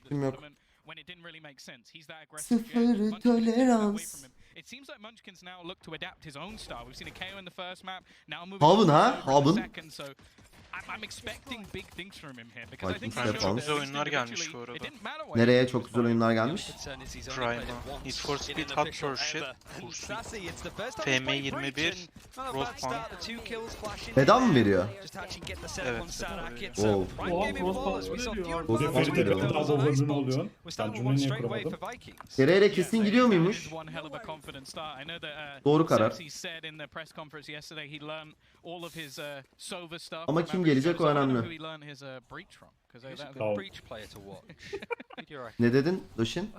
Kim yok. Sıfır tolerans. Haven ha? Haven. Çok güzel oyunlar gelmiş bu arada. Nereye çok güzel oyunlar gelmiş? Prime'a, Need for Speed Hot Pursuit, FM21, Roadman. Bedava mı veriyor? Evet. Wow. Nereye kesin gidiyor muymuş? Doğru karar. Ama kim gelecek o önemli. Ne dedin Doshin?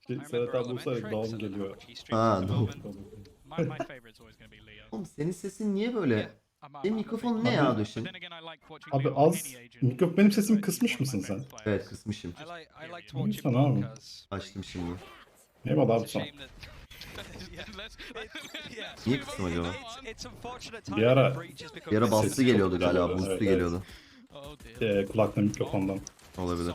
Serhat abi olsaydı Dawn geliyor. Ha doğru. Oğlum senin sesin niye böyle? Senin mikrofonun ne ya Doshin? Abi az. Benim sesimi kısmış mısın sen? Evet kısmışım. Lütfen abi. Açtım şimdi. Eyvallah abi sana. Niye kıstım acaba? Bir ara Bir ara bastı Sesi geliyordu çok galiba. güzel, Boost'u evet, geliyordu. kulakla mikrofondan. Olabilir.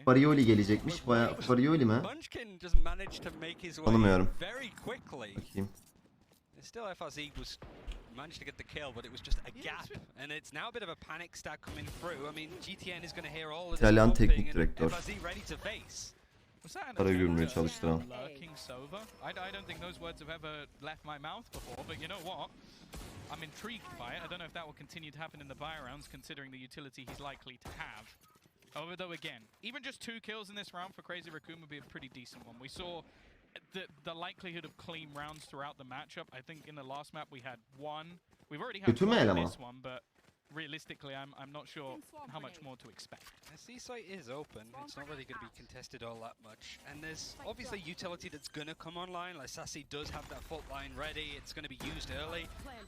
Farioli gelecekmiş. Bayağı Farioli mi? Tanımıyorum. Bakayım. Still FRZ was managed to get the kill, but it was just a gap, and it's now a bit of a panic stack coming through. I mean, Wtcn is going to hear all of this İtalyan pumping teknik and direktör. FRZ ready to face. Para görmeye çalıştıran. I don't think those words have ever left my mouth before, but you know what? I'm intrigued by it. I don't know if that will continue to happen in the buy rounds, considering the utility he's likely to have. However, though, again, even just 2 kills in this round for Crazy Raccoon would be a pretty decent one. We saw the likelihood of clean rounds throughout the matchup. I think in the last map we had 1. We've already had 1 in this one, but realistically, I'm not sure how much more to expect. The C site is open. It's not really going to be contested all that much. And there's obviously utility that's going to come online. Like Sassy does have that fault line ready. It's going to be used early.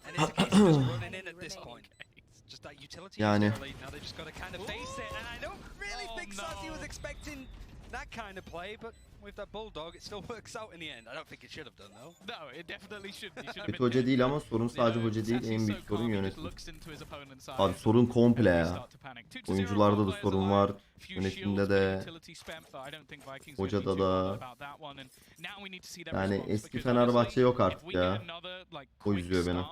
And it's a case of just running in at this point. It's just that utility is early. Now they just got to kind of face it. And I don't really think Sassy was expecting that kind of play, but with that bulldog, it still works out in the end. I don't think it should have done though. No, it definitely shouldn't. Kötü hoca değil ama sorun sadece hoca değil, en büyük sorun yönetim. Abi sorun komple ya. Oyuncularda da sorun var, yönetimde de, hocada da. Yani eski Fenerbahçe yok artık ya. O üzüyor beni.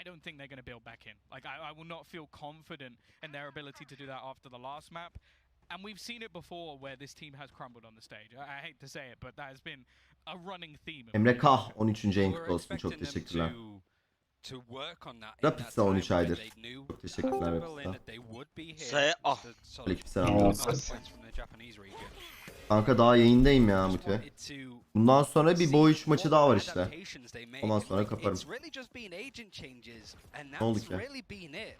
I don't think they're going to build back in. Like, I will not feel confident in their ability to do that after the last map. And we've seen it before where this team has crumbled on the stage. I hate to say it, but that has been a running theme. Emre Kah 13. en kutlu olsun. Çok teşekkürler. Rapid'sa 13 aydır. Çok teşekkürler Rapid'sa. Aleykümselam. Kanka daha yayındayım ya Mutlu. Bundan sonra bir boy 3 maçı daha var işte. Ondan sonra kaparım. Ne oldu ki?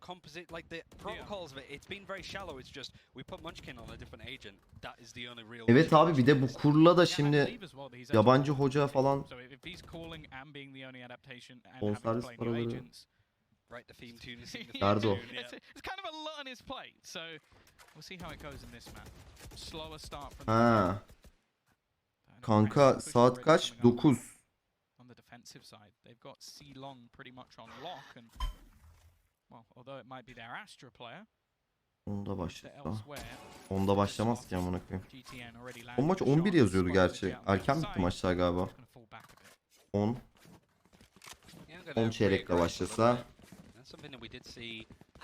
Composite, like the protocols of it, it's been very shallow. It's just we put Munchkin on a different agent. That is the only real. Evet abi bir de bu kurla da şimdi yabancı hoca falan. Bonservis paraları. Nerede o? Ha. Kanka saat kaç? 9. Well, although it might be their Astra player. Onda başlar. Onda başlamaz ki amına koyayım. O maç 11 yazıyordu gerçi. Erken bitti maçlar galiba. 10 çeyrekle başlasa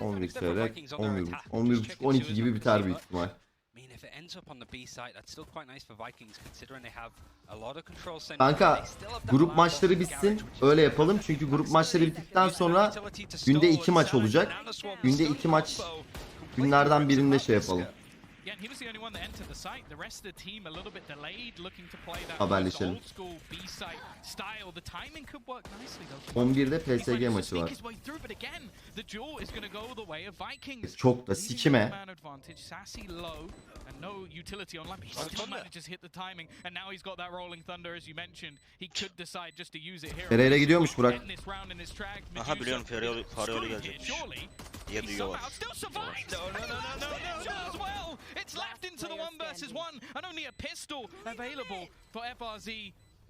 11 çeyrek 11.5 12 gibi biter büyük ihtimal. Kanka grup maçları bitsin öyle yapalım çünkü grup maçları bittikten sonra günde 2 maç olacak. Günde 2 maç günlerden birinde şey yapalım. Haberleşelim. 11'de PSG maçı var. Çok da sikime. No utility online, but he still manages hit the timing, and now he's got that rolling thunder as you mentioned. He could decide just to use it here. Nereye gidiyormuş Burak? Aha biliyorum Farioli gelecekmiş. Diye duyuyorlar. It's left into the 1 versus 1, and only a pistol available for FRZ.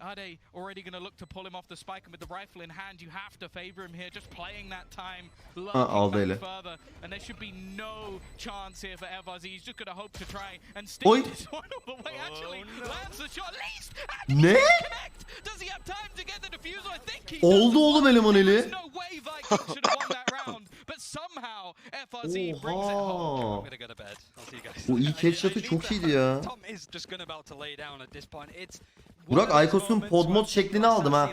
Are they already going to look to pull him off the spike? And with the rifle in hand, you have to favor him here. Just playing that time, aldı ele. lurking back further. And there should be no chance here for Evaz. He's just going to hope to try and stick Oy. this one all the way. Actually, lands the shot at least. Ne? Connect. Does he have time to get the diffuser? I think he Oldu oğlum eleman eli. There's no way Vikings should have won that round. But somehow FRZ brings it home. Oha. I'm gonna go to bed. I'll see you guys. O ilk headshot'ı çok iyiydi ya. Tom is just gonna about to lay down at this point. It's Burak Aykos'un pod mod şeklini aldım ha.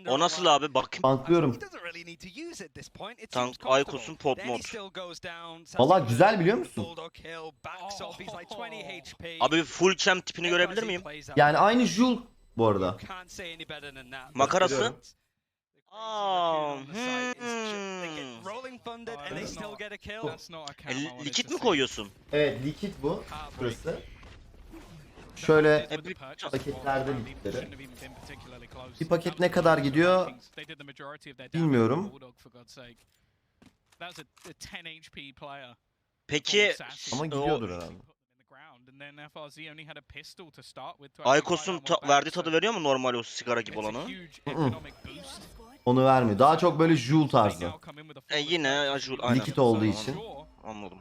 O nasıl abi? Bakayım. Tanklıyorum. Aykos'un pod mod. Valla güzel biliyor musun? Abi full champ tipini görebilir miyim? Yani aynı Jul bu arada. Makarası. That's not a cam I wanted Likit to mi see. koyuyorsun? Evet likit bu. Burası. Şöyle E, bir- paketlerde likitleri. Shouldn't have even been particularly close. Bir paket ne kadar gidiyor They did the majority of their bilmiyorum. damage with Bulldog, for God's sake. That was a 10 HP player. Peki Ama gidiyordur herhalde. Aykos'un verdiği tadı veriyor mu normal o sigara gibi olanı? Onu vermiyor. Daha çok böyle Jul tarzı. Yine Ajul aynen. Likit olduğu için. Anladım.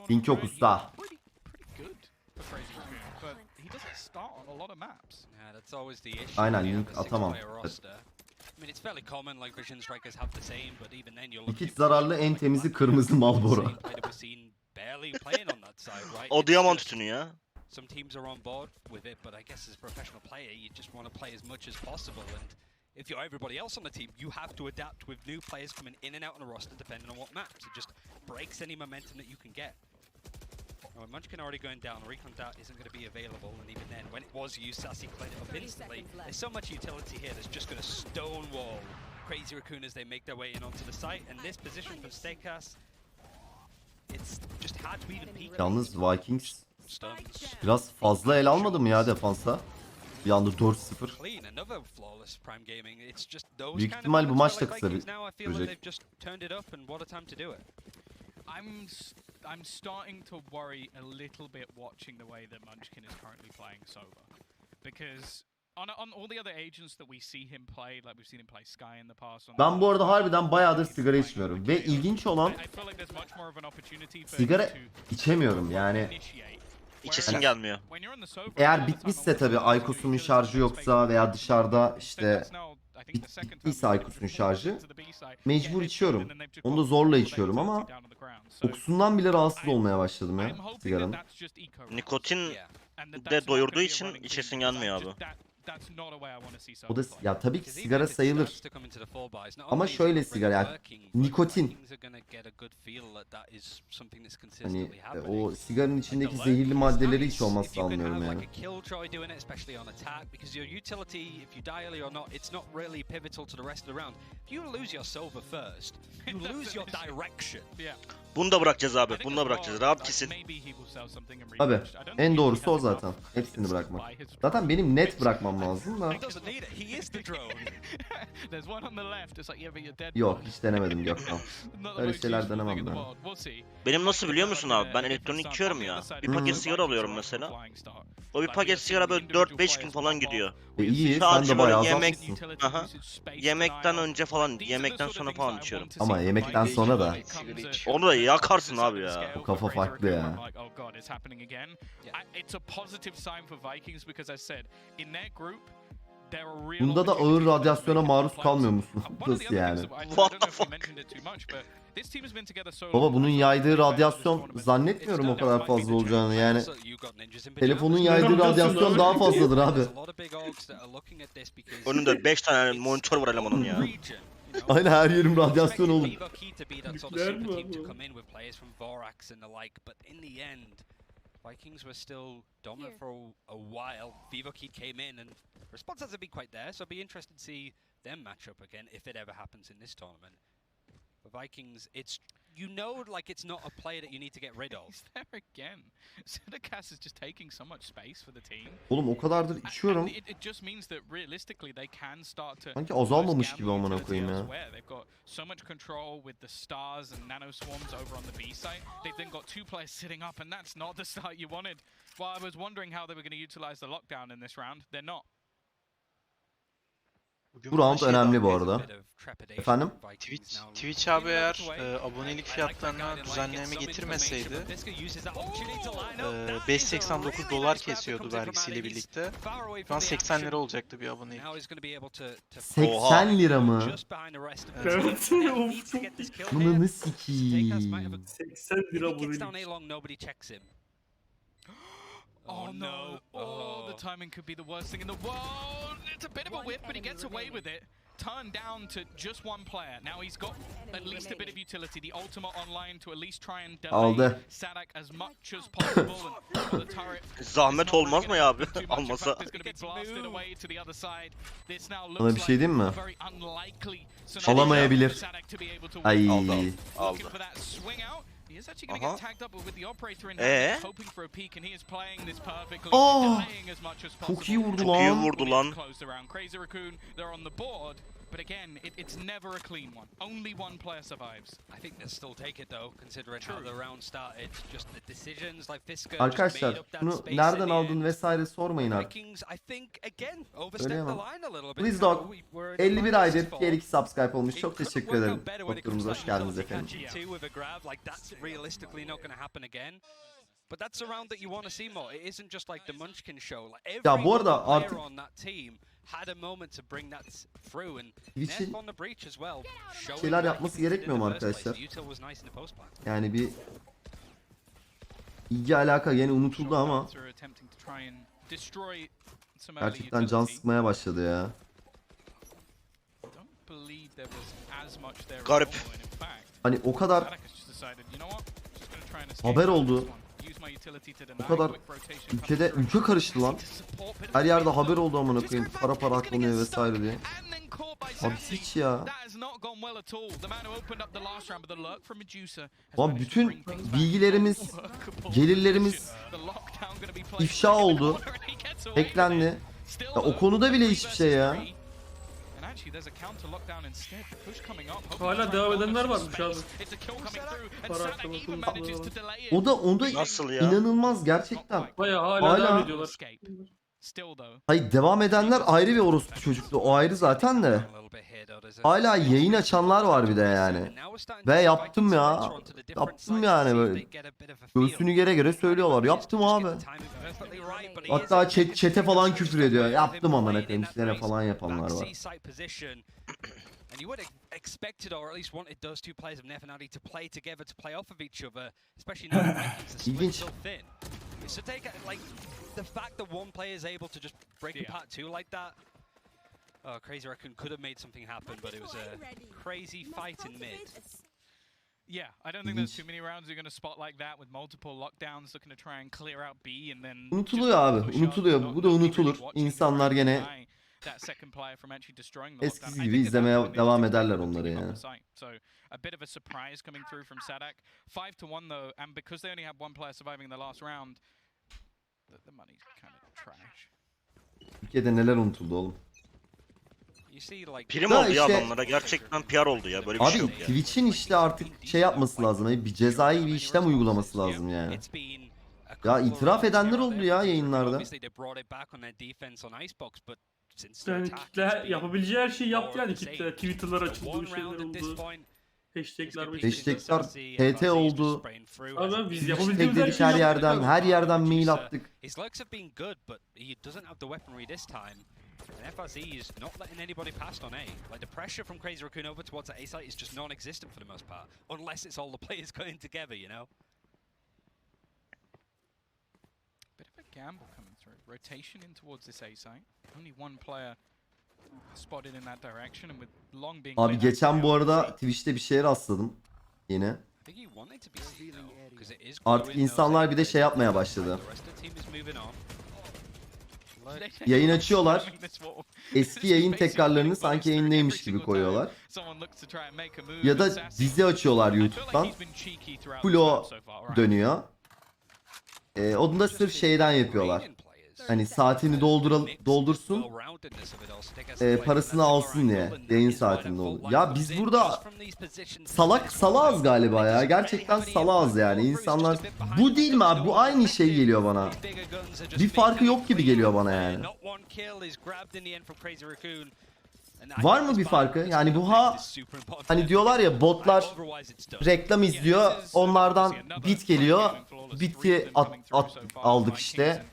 Link yok usta. Aynen, link atamam. Likit zararlı, en temizi kırmızı Marlboro. O diamant tütünü ya. Some teams are on board with it, but I guess as a professional player, you just want to play as much as possible. And if you're everybody else on the team, you have to adapt with new players coming in and out on the roster depending on what maps. It just breaks any momentum that you can get. Now, Munchkin already going down, Recon Dart isn't going to be available, and even then, when it was used, Sassy cleared it up instantly. There's so much utility here that's just going to stonewall Crazy Raccoon as they make their way in onto the site. And this position from Steakhouse, it's just hard to even peek. Yalnız Vikings biraz fazla el almadı mı ya defansa? Bir anda 4-0. Büyük ihtimal bu maç da kısa sürecek. I'm starting to worry a little bit watching the way that Munchkin is currently playing sober, because on all the other agents that we see him play, like we've seen him play Sky in the past. Ben bu arada harbiden bayağıdır sigara içmiyorum ve ilginç olan sigara içemiyorum yani. İçesin gelmiyor. Eğer bitmişse tabii Aykos'un şarjı yoksa veya dışarıda işte bittiyse Aykos'un şarjı mecbur içiyorum. Onu da zorla içiyorum ama kokusundan bile rahatsız olmaya başladım ya sigaranın. Nikotin de doyurduğu için içesin gelmiyor abi. O da ya tabii ki sigara sayılır. Ama şöyle sigara yani nikotin. Hani o sigaranın içindeki zehirli maddeleri hiç olmazsa almıyorum yani. Bunu da bırakacağız abi. Bunu da bırakacağız. Rahat kesin. Abi en doğrusu o zaten. Hepsini bırakmak. Zaten benim net bırakmam lazım da. Yok hiç denemedim Gökhan. Öyle şeyler denemem ben. Benim nasıl biliyor musun abi? Ben elektronik içiyorum ya. Bir paket sigara alıyorum mesela. O bir paket sigara böyle 4-5 gün falan gidiyor. İyi sen Sadece de böyle bayağı yemek, azalmışsın. aha, yemekten önce falan, yemekten sonra falan içiyorum. Ama yemekten sonra da. Onu da yakarsın abi ya. Bu kafa farklı ya. Bunda da ağır radyasyona maruz kalmıyor musun? Nasıl yani? What the fuck? Baba bunun yaydığı radyasyon zannetmiyorum o kadar fazla olacağını yani. Telefonun yaydığı radyasyon daha fazladır abi. Önünde 5 tane monitör var elemanın ya. Aynen her yerim radyasyon oğlum. Vikings were still dominant for a while. Vivokid came in and response hasn't been quite there, so I'll be interested to see them match up again if it ever happens in this tournament. For Vikings, it's you know, like it's not a player that you need to get rid of. He's there again. Sedekas is just taking so much space for the team. Oğlum o kadardır And içiyorum. it just means that realistically they can start to Sanki azalmamış gibi amına koyayım ya. They've got so much control with the stars and nano swarms over on the B site. They've then got 2 players sitting up, and that's not the start you wanted. Well, I was wondering how they were going to utilize the lockdown in this round. They're not. Bu round önemli bu arada. Efendim? Twitch abi eğer abonelik fiyatlarına düzenleme getirmeseydi 5.89 dolar kesiyordu vergisiyle birlikte. Şu an 80 lira olacaktı bir abonelik. 80 lira mı? Evet. Bunu sikiyim. 80 lira bu. Oh no! Oh, the timing could be the worst thing in the world. It's a bit of a whiff, but he gets away with it. Turned down to just one player. Now he's got at least a bit of utility. The ultimate online to at least try and delay Sadak as much as possible. And the turret. Zahmet olmaz mı ya abi? Almasa. Bana bir şey diyeyim mi? Alamayabilir. Ay. Aldı. He is actually going to get tagged up with the operator in hoping for a peek, and he is playing this perfectly, delaying as much as possible. Çok iyi vurdu Çok iyi lan. vurdu lan. Crazy Raccoon, they're on the board. But again, it's never a clean one. Only one player survives. I think they'll still take it though, considering how the round started. Just the decisions like Fisker. Arkadaşlar bunu nereden aldın vesaire sormayın artık. Vikings, I think again overstepped the line a little bit. Please dog 51 aydır diğer 2 subscribe olmuş. Çok teşekkür ederim. Doktorumuza hoş geldiniz efendim. But that's a round that you want to see more. It isn't just like the Munchkin show. Like Ya bu arada player artık on that team had a moment to bring that through and Twitch'in on the breach as well. şeyler yapması gerekmiyor mu arkadaşlar? Yani bir ilgi alaka yine unutuldu ama gerçekten can sıkmaya başladı ya. Garip. Hani o kadar haber oldu. O kadar ülke karıştı lan. Her yerde haber oldu amına koyayım. Para aklanıyor vesaire diye. Abi hiç ya. Abi bütün bilgilerimiz, gelirlerimiz ifşa oldu. Eklendi. Ya o konuda bile hiçbir şey ya. Hala devam edenler varmış abi. O da Nasıl ya? inanılmaz gerçekten. Bayağı hala devam ediyorlar. Hayır, devam edenler ayrı bir orospu çocuklu. O ayrı zaten de. Hala yayın açanlar var bir de yani. Ve yaptım ya. Yaptım yani böyle. Göğsünü göre söylüyorlar. Yaptım abi. Hatta chat'e falan küfür ediyor. Yaptım amına koyayım, sizlere falan yapanlar var. And you would have expected, or at least wanted, those two players of Nefanati to play together to play off of each other, especially now the Vikings are split so thin. So take like the fact that one player is able to just break apart two like that. Oh, Crazy Raccoon could have made something happen, but it was a crazy fight in mid. Yeah, I don't think there's too many rounds you're going to spot like that with multiple lockdowns looking to try and clear out B and then unutuluyor abi. Unutuluyor. Bu da unutulur. İnsanlar gene eskisi gibi izlemeye devam ederler onları yani. So a bit of a surprise coming through from Sadak. 5-1 though, and because they only had one player surviving in the last round, the money's kind of trash. Ülkede neler unutuldu oğlum. Prim oldu ya adamlara. Gerçekten PR oldu ya. Böyle bir şey yok ya. Twitch'in işte artık şey yapması lazım. Hani bir cezai bir işlem uygulaması lazım yani. Ya itiraf edenler oldu ya yayınlarda. Yani kitle yapabileceği her şeyi yaptı yani kitle. Twitter'lar açıldı, şeyler oldu. Hashtag'ler TT oldu. Abi biz Twitch yapabildiğimiz her dedik şeyi her yerden mail attık. His looks have been good, but he doesn't have the weaponry this time. And FRZ is not letting anybody past on A. Like the pressure from Crazy Raccoon over towards the A site is just non-existent for the most part, unless it's all the players going together, you know. Bit of a gamble coming through. Rotation in towards this A site. Only one player spotted in that direction, and with long being. Abi geçen bu arada Twitch'te bir şeye rastladım yine. Artık insanlar bir de şey yapmaya başladı. Yayın açıyorlar. Eski yayın tekrarlarını sanki yayınlaymış gibi koyuyorlar. Ya da dizi açıyorlar YouTube'dan. Full o dönüyor. Onu da sırf şeyden yapıyorlar. Hani saatini doldursun, parasını alsın diye. Yayın saatinde olur. Ya biz burada salağız galiba ya. Gerçekten salağız yani. İnsanlar bu değil mi abi? Bu aynı şey geliyor bana. Bir farkı yok gibi geliyor bana yani. Var mı bir farkı? Yani bu hani diyorlar ya, botlar reklam izliyor. Onlardan bit geliyor. Biti aldık işte.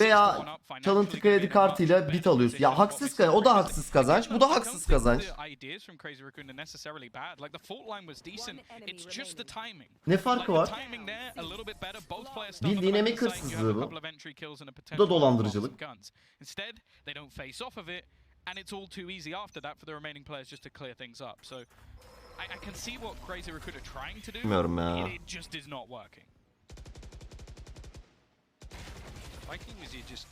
Veya çalıntı kredi kartıyla bit alıyorsun. Ya haksız, o da haksız kazanç, bu da haksız kazanç. Ne farkı var? Bildiğin emek hırsızlığı bu. Bu da dolandırıcılık. And it's all too easy after that for the remaining players just to clear things up. So I can see what Crazy Raccoon are trying to do. Bilmiyorum ya. It just is not working. Vikings, you just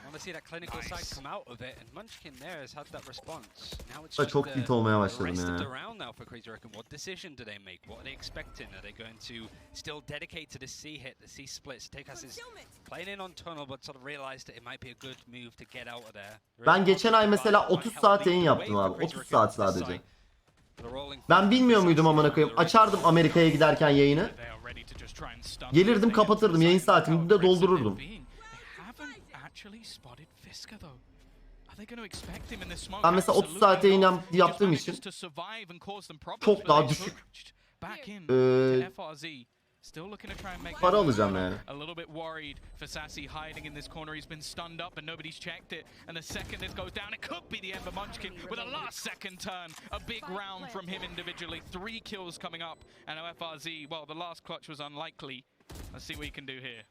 want to see that clinical side come out of it, and Munchkin there has had that response. Now it's Da just çok tilt olmaya başladım rest of the ya. round now for Crazy Raccoon. What decision do they make? What are they expecting? Are they going to still dedicate to the C hit, the C splits? Tekas is playing in on tunnel, but sort of realized that it might be a good move to get out of there. Ben geçen ay mesela 30 saat yayın yaptım abi. 30 saat sadece. Ben bilmiyor muydum amına koyayım? Açardım Amerika'ya giderken yayını. Gelirdim, kapatırdım. Yayın saatimi de doldururdum. Ben mesela 30 saat yayın yaptığım için çok daha düşük para alacağım yani. A little bit worried for Sassy hiding in this corner. He's been stunned up and nobody's checked it. And the second this goes down, it could be the end for Munchkin with a last second turn. A big round from him individually. 3 kills coming up. And FRZ, well, the last clutch was unlikely. Let's see what he can do here.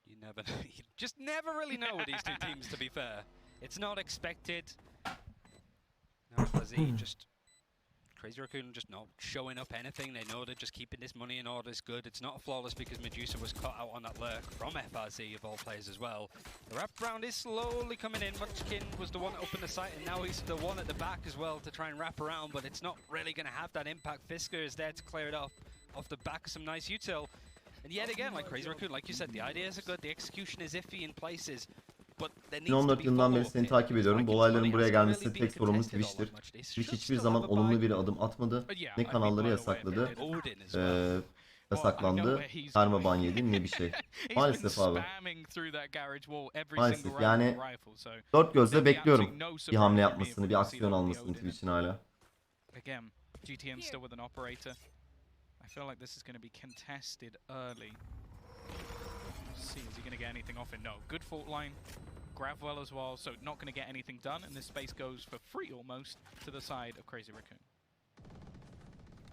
You just never really know with these two teams, to be fair. It's not expected. No, FRZ just... Crazy Raccoon just not showing up anything. They know they're just keeping this money in order. It's good. It's not flawless because Medusa was cut out on that lurk from FRZ of all players as well. The wrap round is slowly coming in. Munchkin was the one that opened the site, and now he's the one at the back as well to try and wrap around, but it's not really going to have that impact. Fisker is there to clear it off the back of some nice util. And yet again, like Crazy Raccoon, like you said, the ideas are good. The execution is iffy in places. 2014 yılından beri seni takip ediyorum. Bu olayların buraya gelmesinin tek sorumlu Twitch'tir. Twitch hiçbir zaman olumlu bir adım atmadı. Ne kanalları yasakladı, yasaklandı, karma ban yedi, ne bir şey. Maalesef abi. Maalesef yani dört gözle bekliyorum bir hamle yapmasını, bir aksiyon almasını Twitch'in hala. Wtcn still with an operator. I feel like this is going to be contested early. See, is he going to get anything off it? No. Good fault line. Grab well as well, so not going to get anything done, and this space goes for free almost to the side of Crazy Raccoon.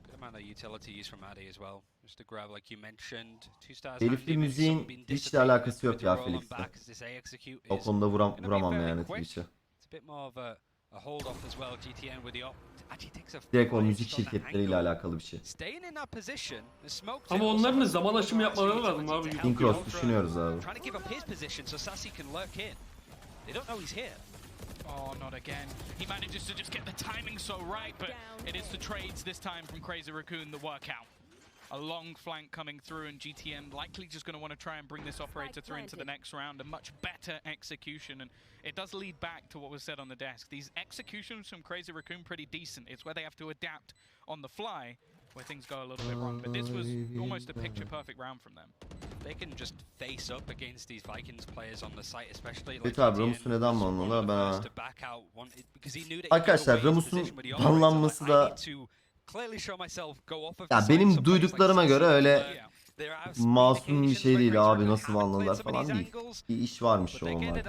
Good amount of utility use from Addy as well. Just to grab, like you mentioned, 2 stars. Telifli müziğin hiç de alakası yok ya Felix'te. O konuda vuramam yani Twitch'e. Direkt o müzik şirketleriyle alakalı bir şey. Ama onların da zaman aşımı yapmaları lazım abi. Synchros düşünüyoruz abi. Oh, not again. He manages to just get the timing so right, but it is the trades this time from Crazy Raccoon that work out. A long flank coming through, and GTN likely just going to want to try and bring this operator through into the next round. A much better execution, and it does lead back to what was said on the desk. These executions from Crazy Raccoon pretty decent. It's where they have to adapt on the fly where things go a little bit wrong. But this was almost a picture-perfect round from them. They can just face up against these Vikings players on the site, especially. Evet abi, Ramus'u neden banladılar ben... Arkadaşlar Ramus'un banlanması da... Ya benim duyduklarıma göre öyle masum bir şey değil abi, nasıl banladılar falan değil. Bir iş varmış o onlar.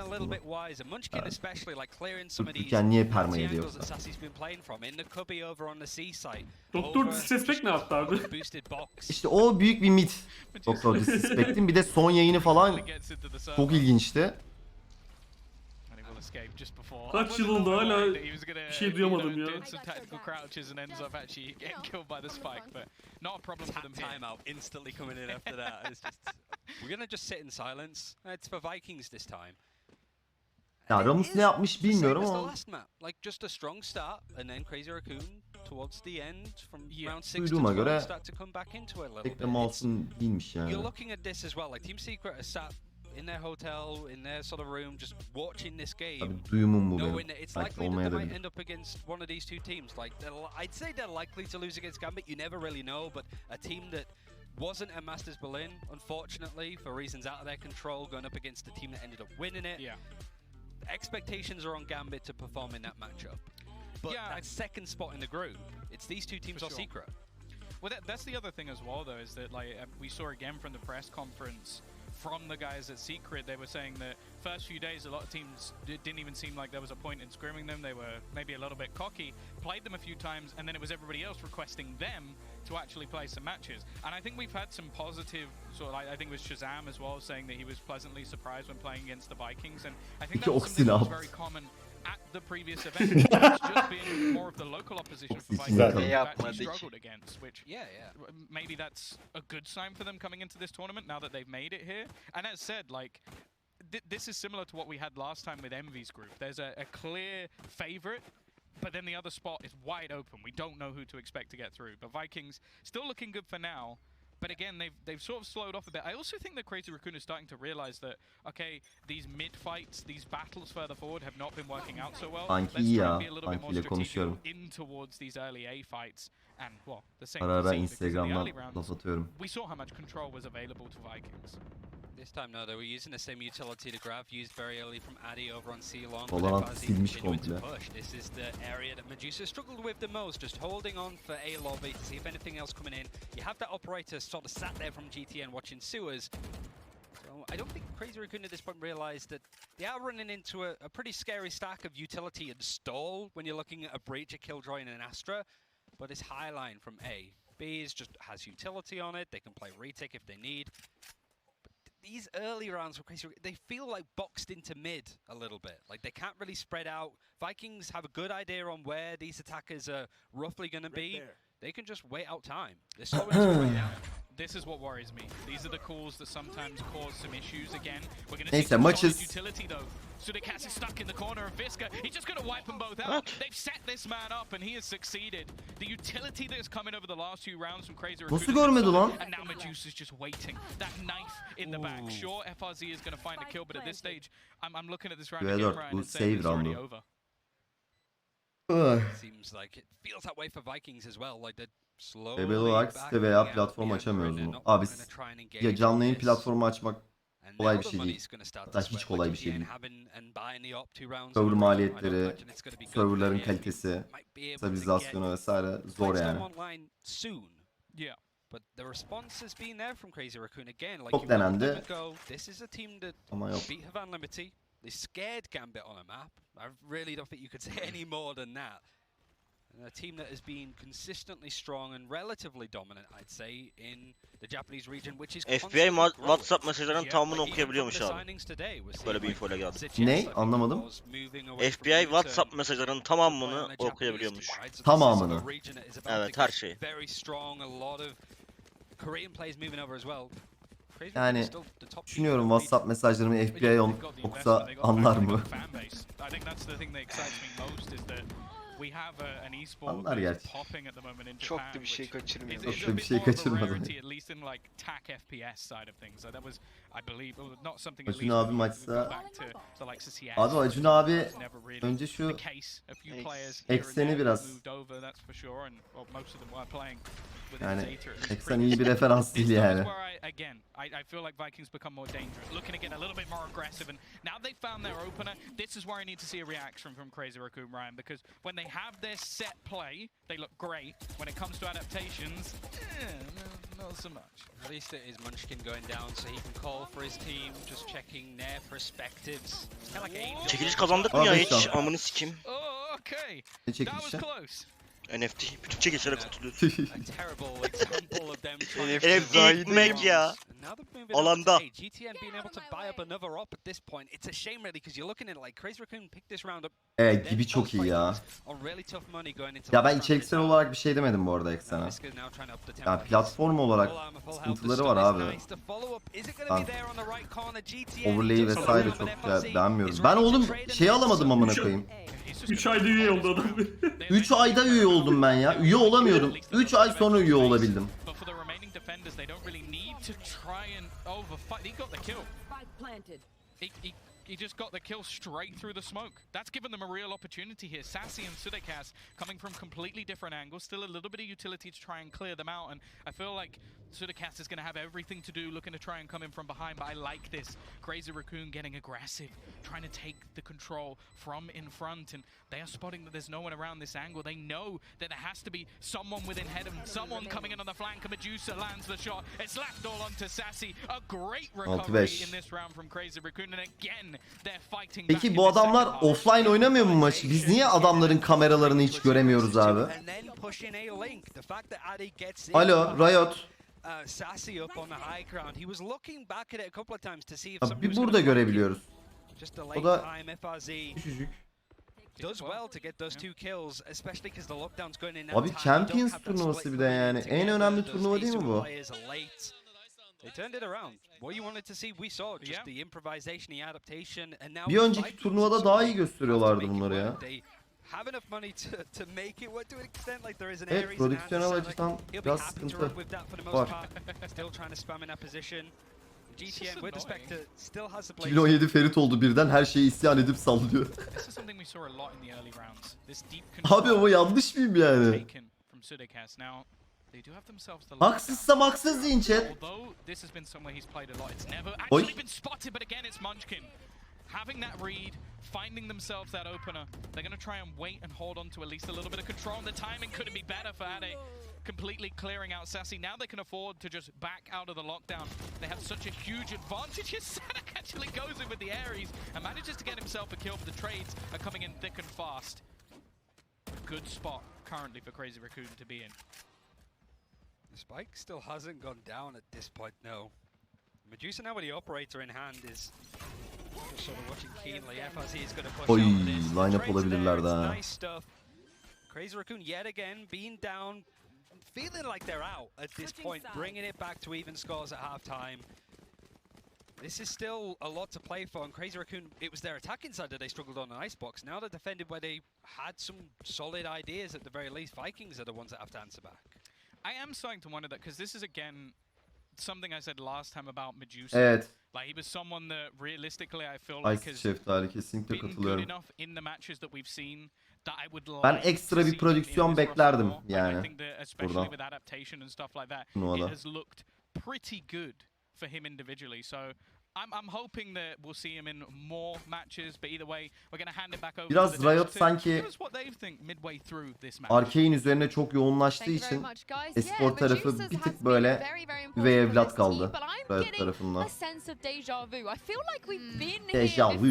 Dururken niye perma ediyorsa. Doktor Disrespect ne yaptı abi? İşte o büyük bir mit. Doktor Disrespect'in bir de son yayını falan çok ilginçti. Kaç yıl oldu hala bir şey duyamadım ya. Timeout instantly coming in after that. It's just, we're gonna just sit in silence. It's for Vikings this time. Ya Ramus ne yapmış bilmiyorum Same as the ama last map. Like just a strong start and then Crazy Raccoon towards the end from round 6 to duyduğuma 12 göre start to come back into it a little pek de bit. masum değilmiş You're yani. looking at this as well. Like Team Secret are sat in their hotel, in their sort of room, just watching this game. Tabii duyumum bu Knowing benim. that it's Belki likely that they might olmayabilir. end up against one of these two teams. Like I'd say they're likely to lose against Gambit. You never really know, but a team that wasn't a Masters Berlin, unfortunately, for reasons out of their control, going up against the team that ended up winning it. Yeah. Expectations are on Gambit to perform in that matchup. But that second spot in the group, it's these two teams are secret. Well, that's the other thing as well, though, is that like we saw again from the press conference from the guys at Secret, they were saying that first few days a lot of teams didn't even seem like there was a point in scrimming them. They were maybe a little bit cocky, played them a few times, and then it was everybody else requesting them to actually play some matches. And I think we've had some positive, sort of, I think it was Shazam as well, saying that he was pleasantly surprised when playing against the Vikings, and I think that was something that was very common at the previous event. It's just been more of the local opposition for Vikings that they've actually struggled against, which maybe that's a good sign for them coming into this tournament now that they've made it here. And as said, like, this is similar to what we had last time with Envy's group. There's a clear favorite, but then the other spot is wide open. We don't know who to expect to get through. But Vikings still looking good for now. But again, they've sort of slowed off a bit. I also think that Crazy Raccoon is starting to realize that, okay, these mid fights, these battles further forward have not been working out so well. Let's try and be a little bit more strategic in towards these early A fights. And well, the same Ara ara because in the Instagram'dan early rounds, laf atıyorum. we saw how much control was available to Vikings. This time, no, they were using the same utility to grab, used very early from Addy over on C-Long. Valorant silmiş komple. This is the area that Medusa struggled with the most, just holding on for A lobby to see if anything else coming in. You have that operator sort of sat there from GTN watching sewers. So I don't think Crazy Raccoon at this point realized that they are running into a pretty scary stack of utility and stall when you're looking at a Breach, a Killjoy, and an Astra. But it's Highline from A. B just has utility on it. They can play retake if they need. These early rounds for Crazy, they feel like boxed into mid a little bit. Like they can't really spread out. Vikings have a good idea on where these attackers are roughly going to be. They can just wait out time. They're slowing right down. This is what worries me. These are the calls that sometimes cause some issues again. We're going to Neyse see some solid maçız. utility though. Sudekas is stuck in the corner of Visca. He's just going to wipe them both out. They've set this man up and he has succeeded. The utility that's coming over the last few rounds from Crazy Raccoon. Nasıl görmedi lan? And now Medusa's just waiting. That knife in the back. Sure, FRZ is going to find a kill, but at this stage, I'm looking at this round again, Ryan, and saying it's already over. Seems like it feels that way for Vikings as well. Like they're slowly BBL olarak site veya platform açamıyoruz mu? Abi ya canlı yayın platformu açmak kolay bir şey değil. Hatta hiç kolay bir şey değil. Server maliyetleri, serverların kalitesi, stabilizasyonu vesaire zor yani. Çok denendi ama yok. They scared Gambit on a map. I really don't think you could say any more than that. And a team that has been consistently strong and relatively dominant, I'd say, in the Japanese region, which is FBI WhatsApp mesajlarının tamamını okuyabiliyormuş abi. Böyle bir infoyla geldim. Ne? Anlamadım. FBI WhatsApp mesajlarının tamamını okuyabiliyormuş. Tamamını. Evet, her şeyi. Yani düşünüyorum WhatsApp mesajlarımı FBI okusa anlar mı? Anlar gerçi. Çok da bir şey kaçırmıyor. Çok da bir şey kaçırmadım. Acun abim açsa... Abi Acun abi önce şu ekseni biraz... Yani eksen iyi bir referans değil yani. I feel like Vikings become more dangerous, looking to get a little bit more aggressive, and now they've found their opener. This is where I need to see a reaction from Crazy Raccoon, Ryan, because when they have their set play, they look great. When it comes to adaptations, not so much. At least it is Munchkin going down, so he can call for his team, just checking their perspectives. Çekiliş kazandık mı ya hiç? Amını sikim. Oh, okay. Ne That was çekilişi? close. NFT Türkçe geçerek kurtuluyor. NFT gitmek ya. Alanda. Gibi çok iyi ya. Ya ben içeriksel olarak bir şey demedim bu arada Eksena. Ya platform olarak sıkıntıları var abi. Ben overlay'i vesaire çok beğenmiyorum. Ben oğlum şey alamadım amına koyayım. 3 ayda üye oldu adam. 3 ayda üye oldum ben ya. Üye olamıyordum. 3 ay sonra üye olabildim. He just got the kill straight through the smoke. That's given them a real opportunity here. Sassy and Sudekas coming from completely different angles. Still a little bit of utility to try and clear them out. And I feel like Sudekas is going to have everything to do, looking to try and come in from behind. But I like this. Crazy Raccoon getting aggressive, trying to take the control from in front. And they are spotting that there's no one around this angle. They know that there has to be someone within head of them, someone coming in on the flank. Medusa lands the shot. It's left all onto Sassy. A great recovery in this round from Crazy Raccoon. And again, they're fighting. Peki bu adamlar offline oynamıyor mu maçı? Biz niye adamların kameralarını hiç göremiyoruz abi? Alo, Riot. Abi bir burada görebiliyoruz. O da küçücük. Abi Champions turnuvası bir de yani. En önemli turnuva değil mi bu? Bir önceki turnuvada daha iyi gösteriyorlardı bunları ya. Evet, prodüksiyonel açıdan biraz sıkıntı var. 2017 Ferit oldu birden, her şeyi isyan edip sallıyor. Abi ama yanlış mıyım yani? Haksızsam haksız deyin chat. Oy. Having that read, finding themselves that opener, they're going to try and wait and hold on to at least a little bit of control. And the timing couldn't be better for Ade, completely clearing out Sassy. Now they can afford to just back out of the lockdown. They have such a huge advantage. Sadak actually goes in with the Ares and manages to get himself a kill, but the trades are coming in thick and fast. Good spot currently for Crazy Raccoon to be in. The spike still hasn't gone down at this point, no. Medusa now with the operator in hand is sort of watching keenly. FRZ is going to push Oy, out this. line-up olabilirler daha. Nice stuff. Crazy Raccoon yet again being down, feeling like they're out at this point, bringing it back to even scores at halftime. This is still a lot to play for, and Crazy Raccoon, it was their attacking side that they struggled on an icebox. Now they're defended where they had some solid ideas at the very least. Vikings are the ones that have to answer back. I am starting to wonder that, because this is again something I said last time about Medusa. Evet. Like he was someone that realistically I feel Ice like has Şeftali kesinlikle been good katılıyorum. enough in the matches that we've seen that I would Ben like ekstra to bir see prodüksiyon in this beklerdim roster more. Like, yani I think that especially buradan. with adaptation and stuff like that, Turnuvada. it has looked pretty good for him individually. So I'm hoping that we'll see him in more matches, but either way, we're going to hand it back over Biraz to the Riot devs to sanki give us what they think midway through this match. Arcane üzerine çok yoğunlaştığı için espor tarafı bir tık böyle üvey evlat kaldı Riot tarafından. Deja vu.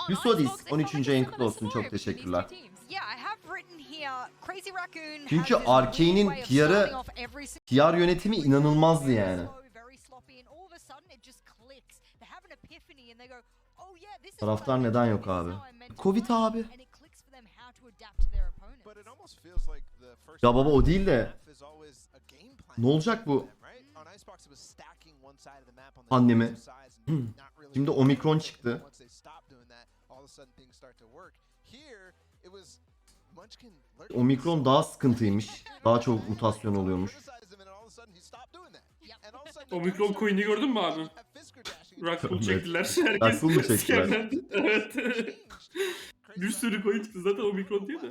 Yusodis 13. ayın kutlu olsun, çok teşekkürler. Çünkü Arcane'in PR yönetimi inanılmazdı yani. Taraftar neden yok abi? Covid abi. Ya baba o değil de ne olacak bu anneme? Şimdi Omikron çıktı. Omikron daha sıkıntıymış. Daha çok mutasyon oluyormuş. Omikron coin'i gördün mü abi? Raccoon çektiler. Raccoon mu çektiler? Scamlendi. Evet. Bir sürü coin çıktı zaten Omikron diye de.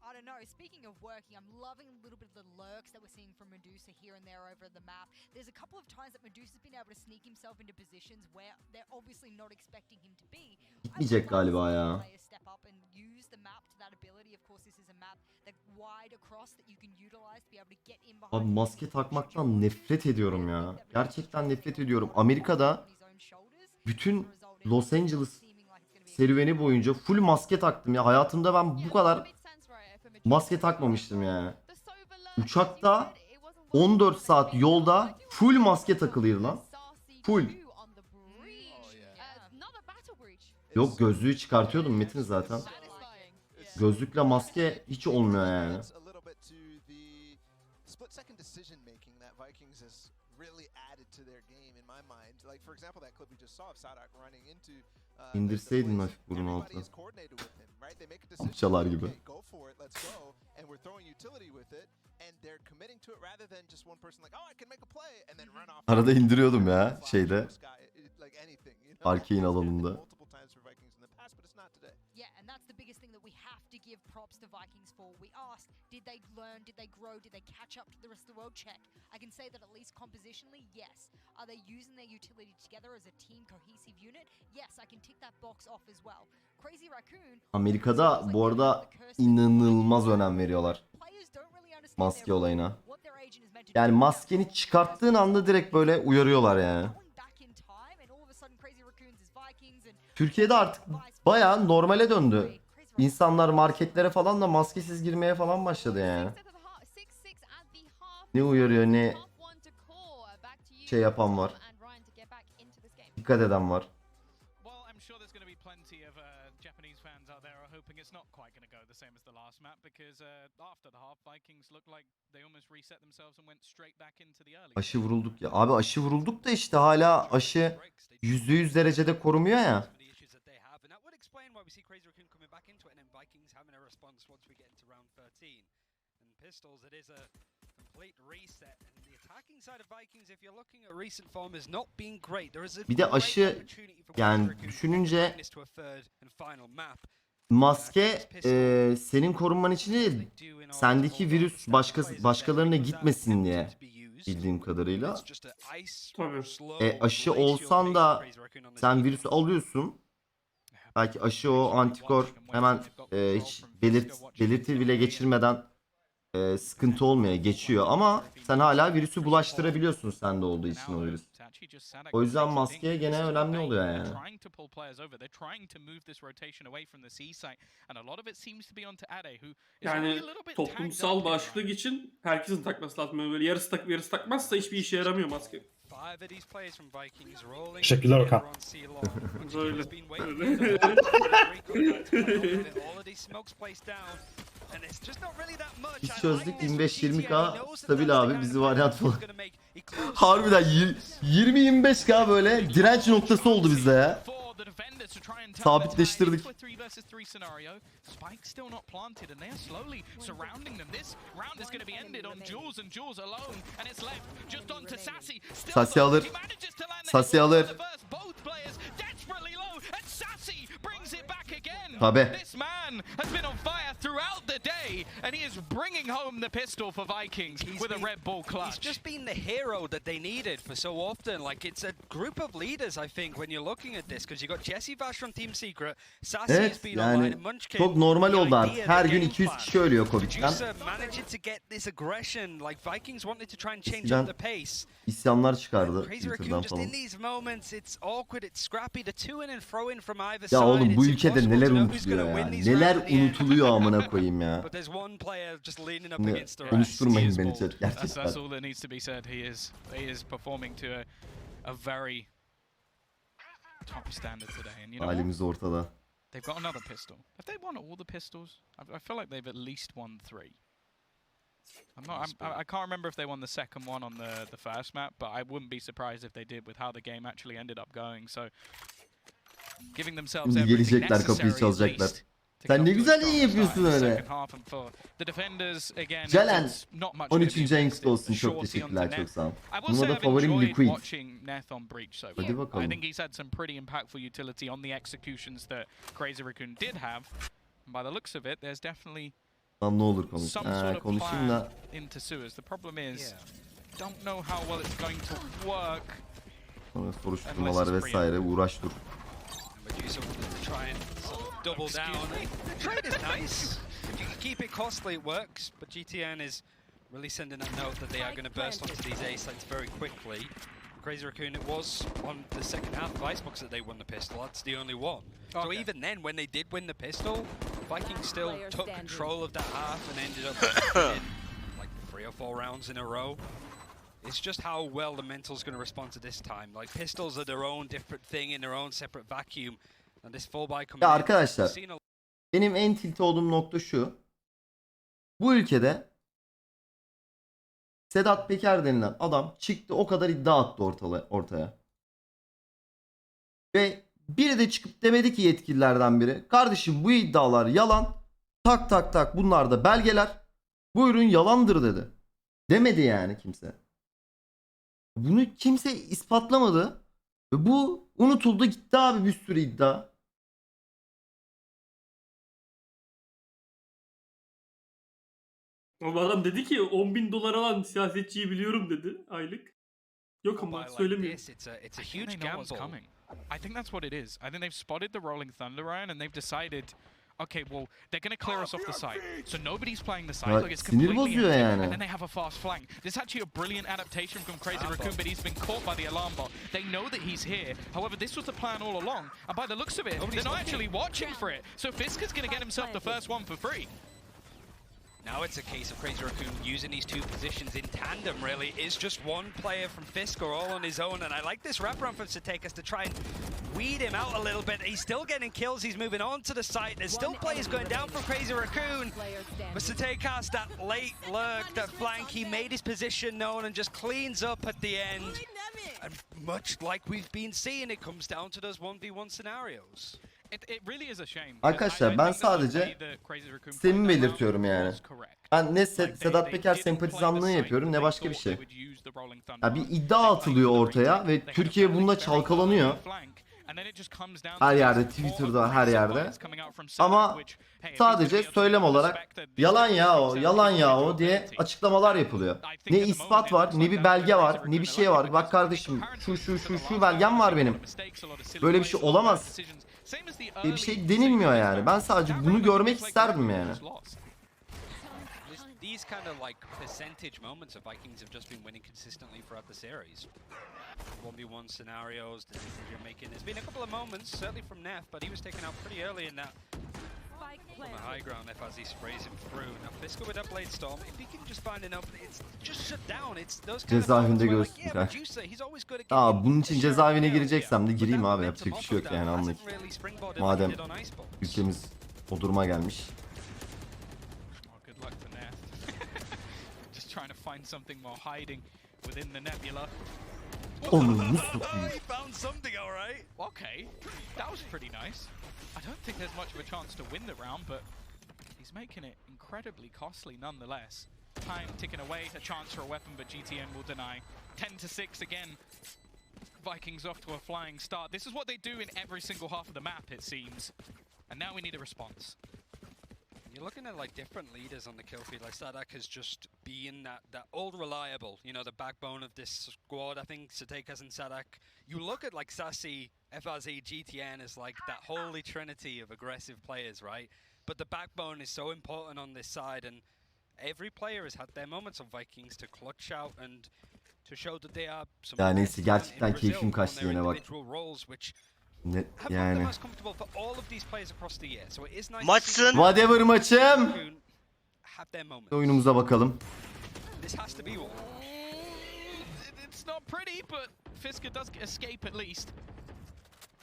I don't know. Speaking of working, I'm loving a little bit of the lurks that we're seeing from Medusa here and there over the map. There's a couple of times that Medusa's been able to sneak himself into positions where they're obviously not expecting him to be. Gitmeyecek galiba ya. Step up and use the map to that ability. Of course, this is a map that wide across that you can utilize to be able to get in behind. Abi maske takmaktan nefret ediyorum ya. Gerçekten nefret ediyorum. Amerika'da bütün Los Angeles serüveni boyunca full maske taktım ya. Hayatımda ben bu kadar Maske takmamıştım yani. Uçakta 14 saat yolda full maske takılıydı lan. Full. Yok, gözlüğü çıkartıyordum Metin zaten. Gözlükle maske hiç olmuyor yani. İndirseydin hafif burun altına. Amcalar gibi. Arada indiriyordum ya şeyde. Arcane alanında. Yeah, and that's the biggest thing that we have to give props to Vikings for. We asked, did they learn, did they grow, did they catch up to the rest of the world? Check. I can say that at least compositionally, yes. Are they using their utility together as a team cohesive unit? Yes, I can tick that box off as well. Crazy Raccoon. Amerika'da bu arada inanılmaz önem veriyorlar maske olayına. Yani maskeni çıkarttığın anda direkt böyle uyarıyorlar yani. Türkiye'de artık bayağı normale döndü. İnsanlar marketlere falan da maskesiz girmeye falan başladı yani. Ne uyarıyor, ne şey yapan var. Dikkat eden var. Aşı vurulduk ya. Abi aşı vurulduk da işte hala aşı %100 derecede korumuyor ya. Bir de aşı yani düşününce maske senin korunman için değil, sendeki virüs başkalarına gitmesin diye bildiğim kadarıyla. Aşı olsan da sen virüsü alıyorsun. Belki aşı o antikor hemen hiç belirti bile geçirmeden sıkıntı olmuyor, geçiyor ama sen hala virüsü bulaştırabiliyorsun sende olduğu için o virüs. O yüzden maske gene önemli oluyor yani. Yani toplumsal bağışıklık için herkesin takması lazım. Böyle yarısı tak, yarısı takmazsa hiçbir işe yaramıyor maske. Teşekkürler Okan. Böyle. Biz çözdük 25-20k stabil abi, bizi varyant falan. Harbiden 20-25k böyle direnç noktası oldu bizde ya. Sabitleştirdik. Sasi alır. Sasi alır. Tabi. And he is bringing home the pistol for Vikings with a Red Bull clutch. He's just been the hero that they needed for so often. Like, it's a group of leaders, I think, when you're looking at this, because you got Jesse Vash from Team Secret, Sassy has been online, Yani and Munchkin. çok normal oldu artık. Her gün 200 kişi ölüyor Covid'den. İsyanlar çıkardı Twitter'dan falan. Ya oğlum bu ülkede neler unutuluyor ya. Neler unutuluyor amına koyayım ya. Konuşturmayın beni chat gerçekten. That's all that needs to be said. He is performing to a very top standard today. And you know Halimiz ortada. they've got another pistol. Have they won all the pistols? I feel like they've at least won 3. I can't remember if they won the second one on the first map, but I wouldn't be surprised if they did with how the game actually ended up going. So giving themselves Şimdi gelecekler, kapıyı çalacaklar. Sen ne güzel iyi yapıyorsun öyle. Calen 13. en kutlu olsun, çok teşekkürler, çok sağ ol. Buna da favorim Liquid. Hadi bakalım. I think he's had some pretty impactful utility on the executions that Crazy Raccoon did have. By the looks of it, there's definitely Lan ne olur konuş. some sort of Konuşayım da. plan into sewers. The problem is, don't know how well it's going to work. Sonra soruşturmalar vesaire, uğraş dur. Double down. Trade is nice. If you can keep it costly, it works. But Wtcn is really sending a note that they are going to burst onto these A sites very quickly. Crazy Raccoon, it was on the second half of Icebox that they won the pistol. That's the only one. So even then, when they did win the pistol, Vikings still took control of that half and ended up winning like 3 or 4 rounds in a row. It's just how well the mental's going to respond to this time. Like pistols are their own different thing in their own separate vacuum. And this full buy coming Ya arkadaşlar, benim en tilt olduğum nokta şu. Bu ülkede Sedat Peker denilen adam çıktı, o kadar iddia attı ortaya. Ve biri de çıkıp demedi ki, yetkililerden biri, kardeşim bu iddialar yalan, tak tak tak bunlar da belgeler, bu ürün yalandır dedi. Demedi yani kimse. Bunu kimse ispatlamadı ve bu unutuldu gitti abi, bir sürü iddia. Ama adam dedi ki 10.000 dolar alan siyasetçiyi biliyorum dedi aylık. Yok ama söylemiyor. It's a I think huge they know what's gamble. coming. I think that's what it is. I think they've spotted the Rolling Thunder, Ryan, and they've decided, okay, well, they're going to clear us off the site. So nobody's playing the site. Ya, Like it's sinir completely bozuyor empty. yani. And then they have a fast flank. This is actually a brilliant adaptation from Crazy Raccoon, but he's been caught by the alarm bot. They know that he's here. However, this was the plan all along. And by the looks of it, they're not actually watching for it. So Fisk is going to get himself the first one for free. Now it's a case of Crazy Raccoon using these two positions in tandem, really. It's just one player from Fisk or all on his own, and I like this wraparound from Satekas to try and weed him out a little bit. He's still getting kills, he's moving on to the site. There's still players going down from Crazy Raccoon. But Satekas, that late lurk, that flank, he made his position known and just cleans up at the end. And much like we've been seeing, it comes down to those 1v1 scenarios. It really is a shame. Arkadaşlar ben sadece sistemi belirtiyorum yani. Ben ne Sedat Peker sempatizanlığı yapıyorum ne başka bir şey. Ya bir iddia atılıyor ortaya ve Türkiye bununla çalkalanıyor. Her yerde, Twitter'da, her yerde. Ama sadece söylem olarak yalan ya o, yalan ya o diye açıklamalar yapılıyor. Ne ispat var, ne bir belge var, ne bir şey var. Bak kardeşim şu belgem var benim. Böyle bir şey olamaz diye bir şey denilmiyor yani. Ben sadece bunu görmek isterdim yani. These kind of like percentage moments of Vikings have just been winning consistently throughout the series. 1v1 scenarios, the decision making. There's been a couple of moments, certainly from Neff, but he was taken out pretty early in that. On the high ground, Neff as he sprays him through. Now Fisker with that Blade Storm, if he can just find an opening, it's just shut down. It's those kind of moments where like, yeah, Medusa, he's always good at Aa, bunun için cezaevine gireceksem de gireyim abi, yapacak bir şey yok yani, anlayın. Madem ülkemiz o duruma gelmiş. Trying to find something while hiding within the nebula. Onu sokayım. He found something, all right. Okay, that was pretty nice. I don't think there's much of a chance to win the round, but he's making it incredibly costly nonetheless. Time ticking away, a chance for a weapon, but GTN will deny. 10-6 again. Vikings off to a flying start. This is what they do in every single half of the map, it seems. And now we need a response. You're looking at like different leaders on the kill feed. Like Sadak has just been that old reliable, you know, the backbone of this squad. I think Satekas and Sadak. You look at like Sassy, FRZ, GTN as like that holy trinity of aggressive players, right? But the backbone is so important on this side, and every player has had their moments of Vikings to clutch out and to show that they are some Ya neyse, gerçekten keyfim kaçtı yine bak. Ne, yani. Maçsın. Whatever maçım. Oyunumuza bakalım. It's not pretty, but Fisker does escape at least.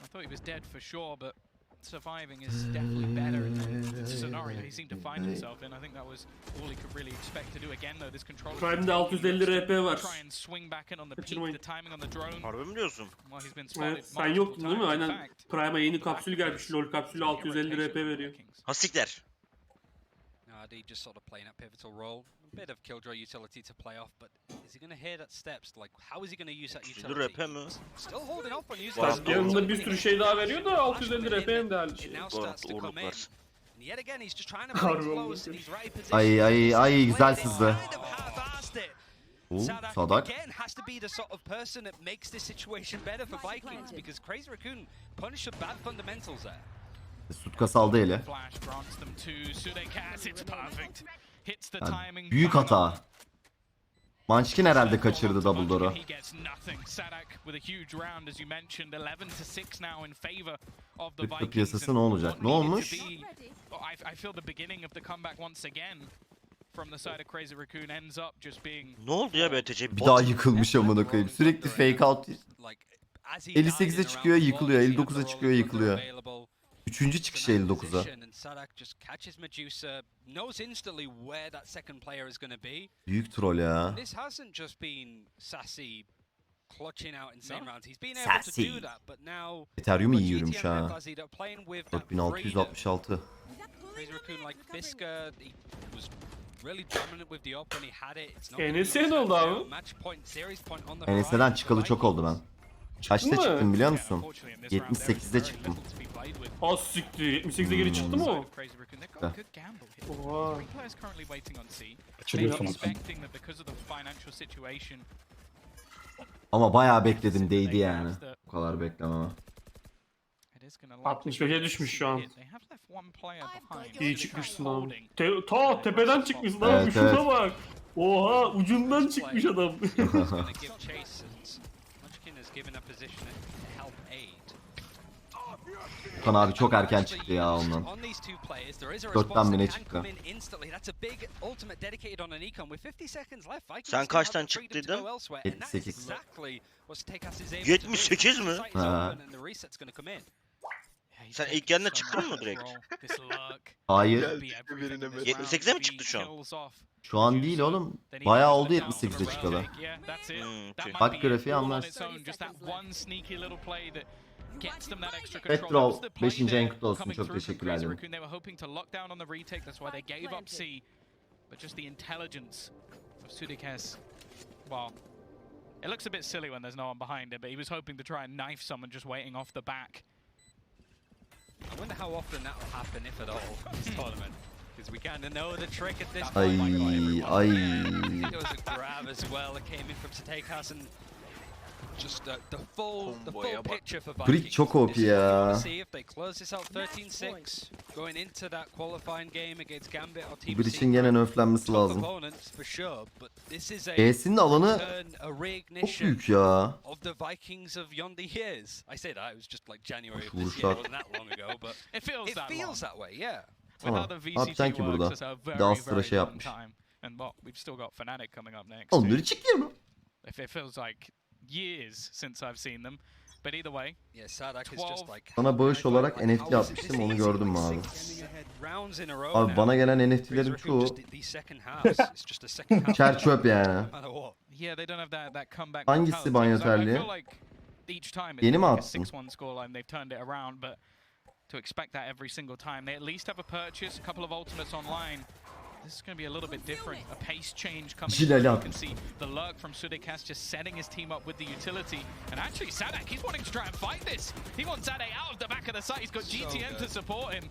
I thought he was dead for sure, but surviving is definitely better in the scenario he seemed to find himself in. I think that was all he could really expect to do. Again though, this controller Prime'de 650 RP var. try and swing back in on the peak, the timing on the drone. Harbi mi diyorsun? Well, he's been spotted Evet, sen yoktun değil mi? Aynen. Prime'a yeni kapsül gelmiş. LoL kapsülü 650 RP veriyor. Hasikler. RD just sort of playing that pivotal role. A bit of killjoy utility to play off, but is he going to hear that steps? Like, how is he going to use that utility? RP mi? Still holding off on using Wow. that. Yanında bir sürü şey daha veriyor da 650 RP hem değerli şey. It now starts to come in. Uğurluklar. And yet again, he's just trying to play close and he's right position. Ay güzel sızdı. Sadak. Again has to be the sort of person that makes this situation better for Vikings, because Crazy Raccoon punished the bad fundamentals there. Sutkas aldı ele. Yani büyük hata. Munchkin herhalde kaçırdı double door'u. of the Kripto Vikings piyasası and ne olacak? what Ne needed olmuş? to be- I feel the beginning of the comeback once again from the side of Crazy Raccoon ends up just being Ne oldu ya BTC? Bir daha yıkılmış amına koyayım. Sürekli fake out. 58'e çıkıyor, yıkılıyor. 59'a çıkıyor, yıkılıyor. Üçüncü çıkışı 59'a. Büyük troll ya. Sassy. Ethereum'u iyi yürümüş ha. 4666. NS'ye ne oldu abi? NS'den çıkalı çok oldu ben. Kaçta mı? çıktım biliyor musun? 78'de çıktım. Az siktir. 78'e geri çıktı mı o? Oha. Açılıyor sonra. Ama bayağı bekledim, değdi yani. Bu kadar beklememe. 65'e düşmüş şu an. İyi İyi çıkmışsın abi. Tepeden çıkmışsın abi. Evet, Şuna evet. bak. Oha ucundan çıkmış adam. Kan abi çok erken çıktı ya ondan. 4'ten bine çıktı. Sen kaçtan çıktıydın? 78. 78 mi? Ha. Sen ilk yerine çıktın mı direkt? Hayır. 78'e mi çıktı şu an? Şu an değil oğlum. Bayağı oldu 78'e çıkalı. Bak grafiği anlarsın. Petrol 5. en kutlu olsun. Çok teşekkürler ederim. It looks a bit silly when there's no one behind it, but he was hoping to try and knife someone just waiting off the back. I wonder how often that will happen, if at all, this tournament. Because we kind of know the trick at this Ay point. ay. There was a grab as well that came in from Steakhouse and just the full picture for Vikings. Twitch çok OP ya. See if they close this out 13-6 going into that qualifying game against Gambit or Team Twitch'in gene nerflenmesi lazım. E'sinin alanı çok büyük ya. of the Vikings of yonder years. I say that it was just like January of Vuruşlar. this year, it wasn't that long ago, but It feels it that long. feels that way, yeah. Tamam. With how the Ne yapacaksın VCT ki burada? works, it's a very, Daha sıra very şey long yapmış. time. And what, we've still got Fnatic coming up next. Onları çıkıyor mu? If it feels like years since I've seen them. But either way, Yeah, Sadak is just like Sana bağış olarak NFT atmıştım, onu gördün mü abi? rounds in a row Abi now. bana gelen Crazy NFT'lerin Raccoon çoğu just the second half. It's just a second half. çer çöp yani. No matter what. yeah, they don't have that comeback. Hangisi mentality. banyo So I terliği? feel like each time it's Yeni mi like a attın? 6-1 scoreline, they've turned it around, but to expect that every single time, they at least have a purchase, a couple of ultimates online. This is going to be a little bit different. A pace change coming. Jilali You attı. can see the lurk from Sudikas just setting his team up with the utility. And actually, Sadak, he's wanting to try and fight this. He wants Sadak out of the back of the site. He's got GTN to support him.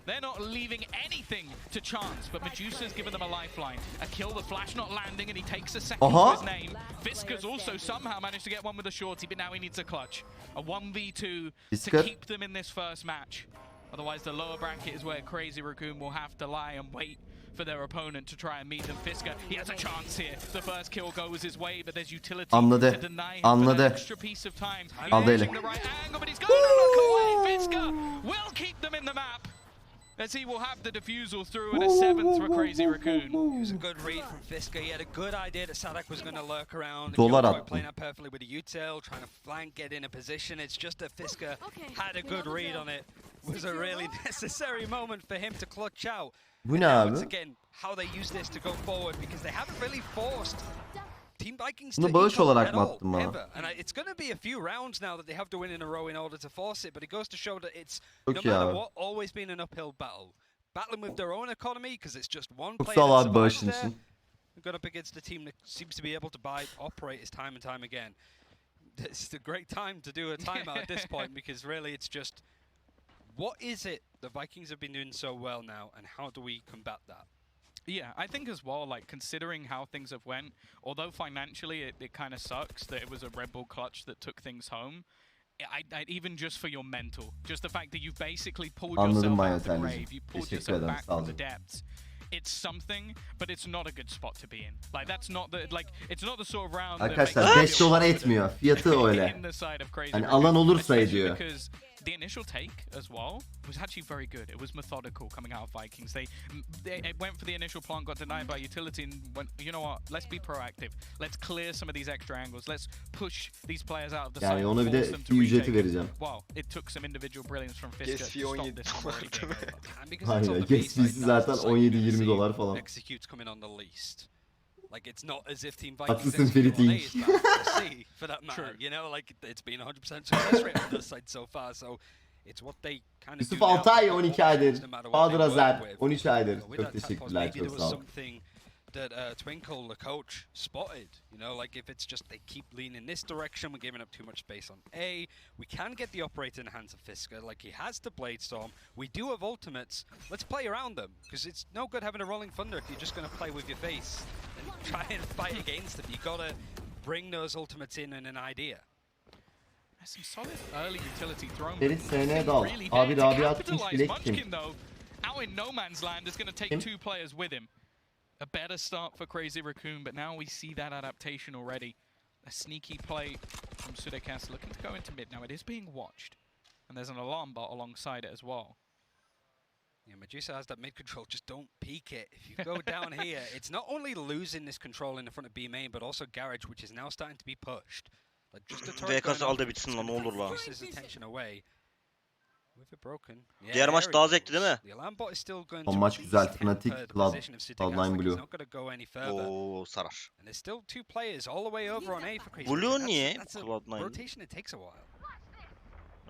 They're not leaving anything to chance, but Medusa's given them a lifeline. A kill, the flash not landing, and he takes a second to his name. Fiska's also somehow managed to get one with a shorty, but now he needs a clutch. A 1v2 to Fiska- keep them in this first match. Otherwise, the lower bracket is where Crazy Raccoon will have to lie and wait for their opponent to try and meet them. Fiska, he has a chance here. The first kill goes his way, but there's utility Anladı, to deny him anladı. that extra piece of time. He's Aldı eli. reaching the right angle, but he's going to look away. Fiska will keep them in the map, as he will have the defusal through and a 7th for Crazy Raccoon. It was a good read from Fiska. He had a good idea that Sadak was going to lurk around. And Dolar Youngboy attım. playing out perfectly with the util, trying to flank, get in a position. It's just that Fiska had a good read on it. It was a really necessary moment for him to clutch out. Bu ne Now it's abi? again how they use this to go forward because they haven't really forced Team Vikings Bunu to bağış eat up olarak at mı all, attın bana? ever. And it's going to be a few rounds now that they have to win in a row in order to force it, but it goes to show that it's no Çok iyi matter abi. what, always been an uphill battle. Battling with their own economy because it's just one Çok player sağ ol that abi survives bağışın there. için. Got up against a team that seems to be able to operate his time and time again. It's a great time to do a timeout at this point because really it's just what is it the Vikings have been doing so well now and how do we combat that? Yeah, I think as well, like, considering how things have went, although financially it kind of sucks that it was a Red Bull clutch that took things home, I even just for your mental, just the fact that you've basically pulled Anladım yourself Banyo out of the Terlici'm. grave, you pulled Teşekkür yourself ederim, back sağ from the olun. depths. It's something, but it's not a good spot to be in. Like, that's not the, like, it's not the sort of round that makes Arkadaşlar you 5 feel dolar confident etmiyor. Fiyatı öyle. in the side of Crazy Hani Raccoon, alan olursa especially ediyor. because the initial take as well was actually very good. It was methodical coming out of Vikings. They went for the initial plant, got denied by utility, and went, you know what? Let's be proactive. Let's clear some of these extra angles. Let's push these players out of the site. Yani ona bir de ücreti vereceğim. Well, it took some individual brilliance from Fisker to stop this from already being over. Aynen. Geçmişi zaten 17-20 dolar falan. Executes coming on the least. Like it's not as if Team Haklısın Ferit İlk. for that matter, you know, like it's been 100% success rate on this side so far, so it's what they kind of Yusuf do now. Altay 12 aydır. No matter what Bahadır they Azer work with. 13 aydır. With Çok that tap teşekkürler, maybe çok there sağ was ol. something that Twinkle, the coach, spotted. You know, like if it's just they keep leaning this direction, we're giving up too much space on A. We can get the operator in the hands of Fisker, like he has the Bladestorm. We do have ultimates. Let's play around them, because it's no good having a Rolling Thunder if you're just going to play with your face and try and fight against them. You gotta bring those ultimates in and an idea. Some solid early utility thrown. Ferit SN dal. Abi Rabia atmış bilek kim? Munchkin though, out in no man's land, is going to take two players with him. A better start for Crazy Raccoon, but now we see that adaptation already. A sneaky play from Sudekas looking to go into mid. Now it is being watched, and there's an alarm bot alongside it as well. Yeah, Medusa has that mid control, just don't peek it. If you go down here, it's not only losing this control in the front of B main, but also Garage, which is now starting to be pushed. Like just a turret VKS going al da off, bitsin lan, ne olur lan. focuses attention away. With it broken. Yeah, Diğer maç there daha it zevkli değil mi? goes. The alarm bot is still going O to maç at güzel. least Fnatic, temper the Cloud, position of Sudekas, Cloud9 like Blue. he's not going to go any further. Oo sarar. And there's still two players all the way over on A for Crazy. Blue Raccoon. niye? That's a Cloud9. rotation, it takes a while.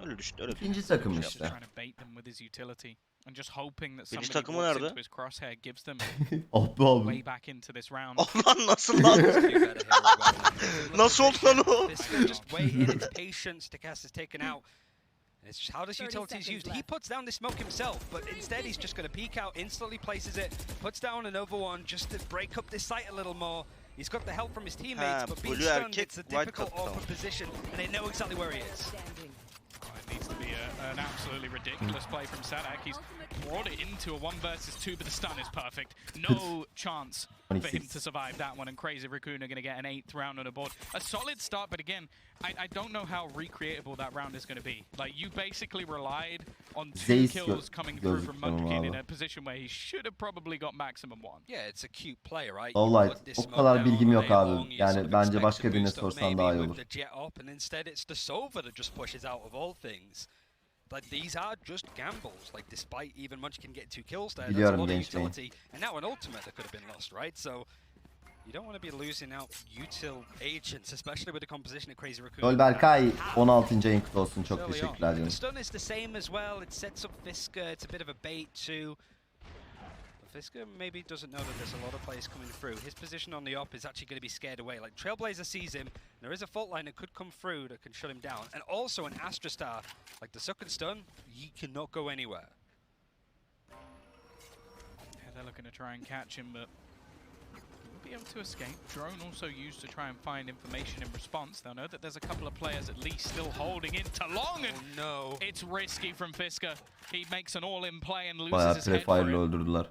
Öyle düşün, öyle düşün. İkinci takım Just işte. trying to bait them with his utility and just hoping that Birinci somebody takımı walks nerede? into his crosshair, gives them Abi way abi. back into this round. Oh lan nasıl lan? Nasıl oldu lan o? Fisker just waiting, it's patience. Stikast is taken out. And it's just how does utilities used? He puts down the smoke himself, but instead he's just going to peek out, instantly places it, puts down another one just to break up this site a little more. He's got the help from his teammates, but being Blue stunned, erkek, it's a white difficult kaptan. awkward position, and they know exactly where he is. It needs to be an absolutely ridiculous play from Sadak. He's brought it into a 1-versus-2, but the stun is perfect. No chance for him to survive that one, and Crazy Raccoon are going to get an 8th round on the board. A solid start, but again, I don't know how recreatable that round is going to be. Like, you basically relied on 2 kills coming through from Munchkin in a position where he should have probably got maximum 1. Yeah, it's a cute play, right? Vallahi Put this o smoke kadar down bilgim all yok day abi. long, you Yani sort of bence expect başka some birine boost up sorsan maybe daha iyi with olur. the jet up, and instead it's the Sova that just pushes out of all things. Like these are just gambles. Like despite even Munchkin getting 2 kills there, that's a Biliyorum lot of gençliğim. utility, and now an ultimate that could have been lost, right? So you don't want to be losing out util agents, especially with the composition of Crazy Raccoon. Gol Berkay 16. ayın kutlu olsun. Çok Early on. teşekkürler The canım. stun is the same as well. It sets up Fisker. It's a bit of a bait too. But Fisker maybe doesn't know that there's a lot of players coming through. His position on the op is actually going to be scared away. Like Trailblazer sees him. There is a fault line that could come through that can shut him down. And also an Astra Star. Like the suck and stun, he cannot go anywhere. Yeah, they're looking to try and catch him, but he'll be able to escape. Drone also used to try and find information in response. They'll know that there's a couple of players at least still holding into long, and No. it's risky from Fisker. He makes an all-in play and Bayağı loses his head for Prefire'lı it. öldürdüler.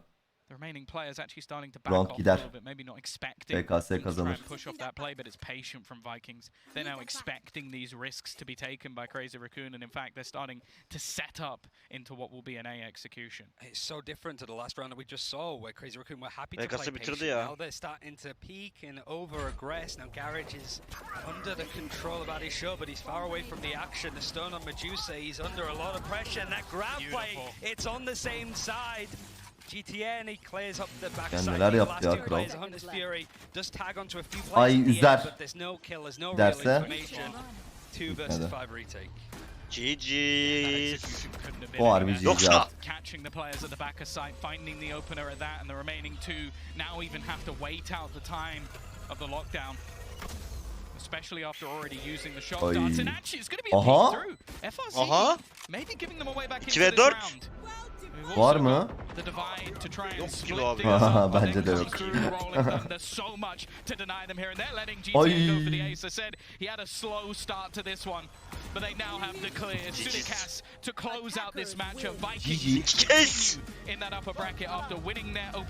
The remaining players actually starting to back Round off gider. a little bit, maybe not expecting VKS them to try kazanır. and push off that play, but it's patient from Vikings. They're now expecting these risks to be taken by Crazy Raccoon, and in fact, they're starting to set up into what will be an A execution. It's so different to the last round that we just saw, where Crazy Raccoon were happy to VKS play bitirdi patient. ya. Now they're starting to peak and over-aggress. Now Garage is under the control of Adisho, but he's far away from the action. The stun on Medusa, he's under a lot of pressure, and that grab play, it's on the same side. Gtn, he clears up the backside. neler The yaptı last ya two kral. players, Hunter's Fury, does tag onto a few Ay, players in the üzer. end, but there's no kill, there's no real Derse. information. 2 versus Gitmedi. 5 retake. That GG's. execution couldn't have been O any harbi better. GG abi. Catching the players at the back of site, finding the opener at that, and the remaining 2 now even have to wait out the time of the lockdown. Especially after already using the shot Oy. darts, and actually it's going to be a Aha. peek through. FRC Aha. maybe giving them a way back 2 into ve this 4. round. We've Var also mı? got the divide to try and Yok split gibi abi. things up, but Bence then de comes yok. through Rolling Thunder so much to deny them here, and they're letting GTN Oy. go for the ace. I said he had a slow start to this one, but they now have the clear. Sudekas to close out this matchup. Vikings GG. Kes. in that upper bracket after winning their opening